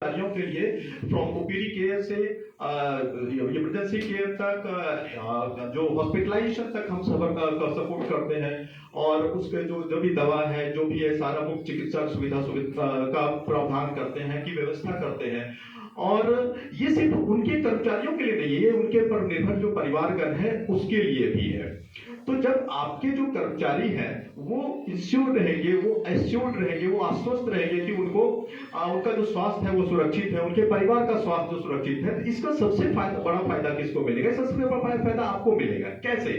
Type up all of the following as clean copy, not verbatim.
कार्यों के लिए फ्रॉम ओपीडी केयर से इमरजेंसी केयर तक जो हॉस्पिटलाइजेशन तक हम सब का सपोर्ट करते हैं और उसके जो भी दवा है जो भी है सारा मुफ्त चिकित्सा सुविधा का प्रावधान करते हैं की व्यवस्था करते हैं। और ये सिर्फ उनके कर्मचारियों के लिए नहीं है, ये उनके पर निर्भर जो परिवारगण है उसके लिए भी है। तो जब आपके जो कर्मचारी हैं वो इंश्योर रहेंगे, वो एश्योर्ड रहेंगे, वो आश्वस्त रहेंगे कि उनका जो स्वास्थ्य है वो सुरक्षित है, उनके परिवार का स्वास्थ्य जो सुरक्षित है, तो इसका सबसे बड़ा फायदा किसको मिलेगा? सबसे बड़ा फायदा आपको मिलेगा। कैसे?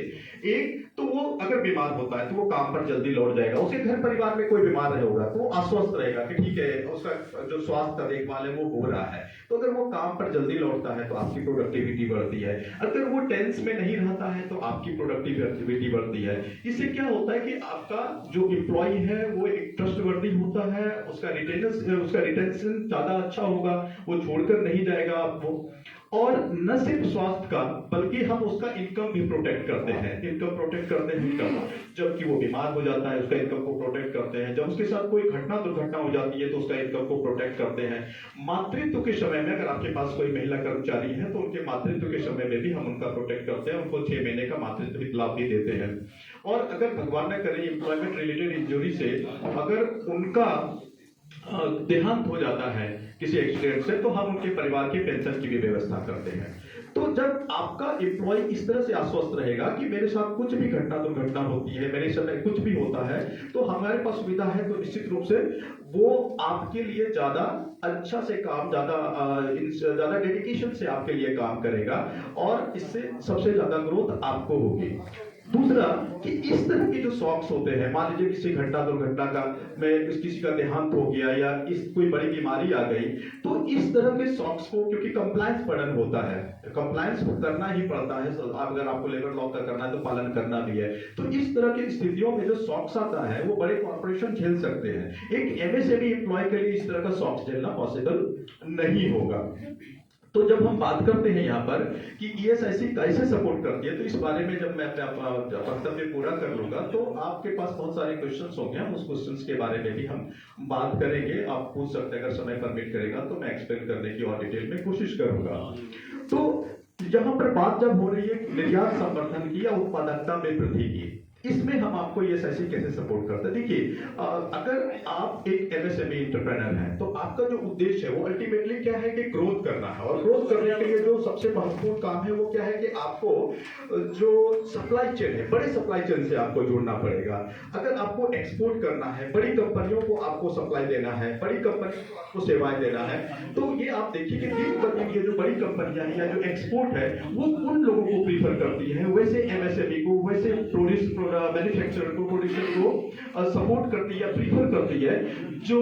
एक तो वो अगर बीमार होता है तो वो काम पर जल्दी लौट जाएगा, उसके घर परिवार में कोई बीमार नहीं होगा तो वो आश्वस्त रहेगा कि ठीक है उसका जो स्वास्थ्य का देखभाल है वो हो रहा है। तो अगर वो काम पर जल्दी लौटता है तो आपकी प्रोडक्टिविटी बढ़ती है, अगर वो टेंस में नहीं रहता है तो आपकी प्रोडक्टिविटी बढ़ती है। इससे क्या होता है कि आपका जो एम्प्लॉय है वो एक ट्रस्टवर्दी होता है, उसका रिटेंशन ज्यादा अच्छा होगा, वो छोड़कर नहीं जाएगा आपको। और न सिर्फ स्वास्थ्य का बल्कि हम उसका इनकम भी प्रोटेक्ट करते हैं। इनकम प्रोटेक्ट करते हैं कब? जबकि वो बीमार हो जाता है उसका इनकम को प्रोटेक्ट करते हैं, जब उसके साथ कोई दुर्घटना हो जाती है तो उसका इनकम को प्रोटेक्ट करते हैं। मातृत्व के समय में अगर आपके पास कोई महिला कर्मचारी है तो उनके मातृत्व के समय में भी हम उनका प्रोटेक्ट करते हैं, उनको 6 महीने का मातृत्व लाभ भी देते हैं। और अगर भगवान न करे एम्प्लॉयमेंट रिलेटेड इंजरी से अगर उनका देहांत हो जाता है किसी एक्सीडेंट से तो हम उनके परिवार के पेंशन की भी व्यवस्था करते हैं। तो जब आपका एम्प्लॉय इस तरह से आश्वस्त रहेगा कि मेरे साथ कुछ भी दुर्घटना होती है, मेरे समय कुछ भी होता है तो हमारे पास सुविधा है, तो निश्चित रूप से वो आपके लिए ज्यादा अच्छा से काम, ज्यादा डेडिकेशन से आपके लिए काम करेगा और इससे सबसे ज्यादा ग्रोथ आपको होगी। दूसरा कि इस तरह के जो शॉक्स होते हैं, मान लीजिए किसी दुर्घटना का किसी का देहांत हो गया या कोई बड़ी बीमारी आ गई, तो इस तरह के शॉक्स को क्योंकि कंप्लायंस बर्डन होता है, कंप्लायंस करना ही पड़ता है, अगर आपको लेबर लॉ का करना है तो पालन करना भी है। तो इस तरह की स्थितियों में जो शॉक्स आता है वो बड़े कॉर्पोरेशन झेल सकते हैं, एक एमएसएमई एम्प्लॉय के लिए इस तरह का शॉक्स झेलना पॉसिबल नहीं होगा। तो जब हम बात करते हैं यहाँ पर कि ईएसआईसी कैसे सपोर्ट करती है, तो इस बारे में जब मैं अपना वक्तव्य पूरा कर लूंगा तो आपके पास बहुत सारे क्वेश्चंस होंगे, हम उस क्वेश्चंस के बारे में भी हम बात करेंगे। आप पूछ सकते हैं, अगर समय परमिट करेगा तो मैं एक्सप्लेन करने की और डिटेल में कोशिश करूंगा। तो यहाँ पर बात जब हो रही है निर्यात संवर्धन की या उत्पादकता में वृद्धि की, इसमें हम आपको ईएसआईसी कैसे सपोर्ट करते हैं? देखिए, अगर आप एक एमएसएमई एंटरप्रेन्योर हैं तो आपका जो उद्देश्य है वो अल्टीमेटली क्या है कि ग्रोथ करना है। और ग्रोथ करने के लिए जो सबसे महत्वपूर्ण काम है वो क्या है कि आपको जो सप्लाई चेन है, बड़े सप्लाई चेन से आपको जुड़ना पड़ेगा। अगर आपको एक्सपोर्ट करना है, बड़ी कंपनियों को आपको सप्लाई देना है, बड़ी कंपनियों को आपको सेवाएं देना है, तो ये आप देखिए कि दिन प्रतिदिन जो बड़ी कंपनियां हैं या जो एक्सपोर्ट है वो उन लोगों को प्रीफर करती है, वैसे एमएसएमई को, वैसे मैन्युफैक्चरर को, प्रोड्यूसर को सपोर्ट करती है, प्रीफर करती है जो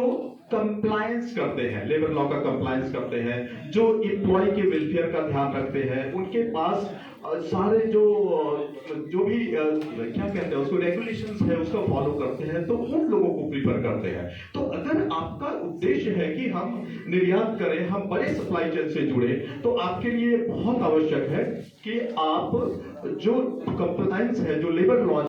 कंप्लायंस करते हैं, लेबर लॉ का कंप्लायंस करते हैं, जो एम्प्लॉय के वेलफेयर का ध्यान रखते हैं, उनके पास सारे जो भी क्या कहते हैं उसको रेगुलेशंस है उसका फॉलो करते हैं, तो उन लोगों को प्रीफर करते हैं। तो अगर आपका उद्देश्य है कि हम निर्यात करें, हम बड़े सप्लाई चेन से जुड़े, तो आपके लिए बहुत आवश्यक है कि आप जो कंप्लायंस है, जो लेबर लॉ